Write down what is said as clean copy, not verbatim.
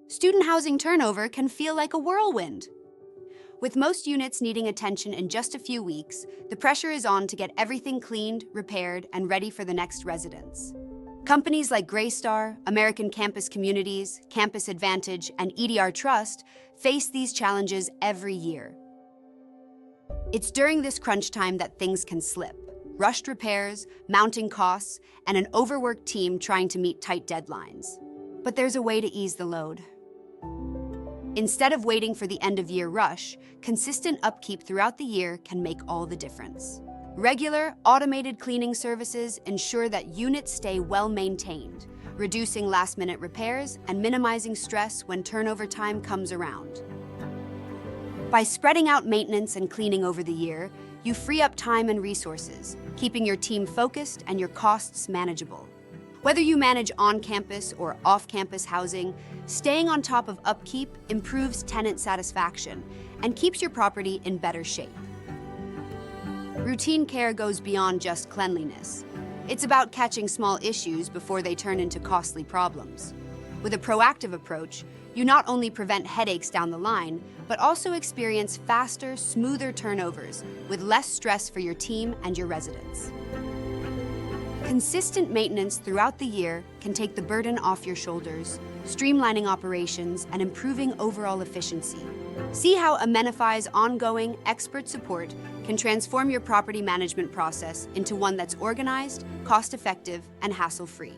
Student housing turnover can feel like a whirlwind. With most units needing attention in just a few weeks, the pressure is on to get everything cleaned, repaired, and ready for the next residents. Companies like Greystar, American Campus Communities, Campus Advantage, and EDR Trust face these challenges every year. It's during this crunch time that things can slip. Rushed repairs, mounting costs, and an overworked team trying to meet tight deadlines. But there's a way to ease the load. Instead of waiting for the end-of-year rush, consistent upkeep throughout the year can make all the difference. Regular, automated cleaning services ensure that units stay well-maintained, reducing last-minute repairs and minimizing stress when turnover time comes around. By spreading out maintenance and cleaning over the year, you free up time and resources, keeping your team focused and your costs manageable. Whether you manage on-campus or off-campus housing, staying on top of upkeep improves tenant satisfaction and keeps your property in better shape. Routine care goes beyond just cleanliness. It's about catching small issues before they turn into costly problems. With a proactive approach, you not only prevent headaches down the line, but also experience faster, smoother turnovers with less stress for your team and your residents. Consistent maintenance throughout the year can take the burden off your shoulders, streamlining operations and improving overall efficiency. See how Amenify's ongoing expert support can transform your property management process into one that's organized, cost-effective, and hassle-free.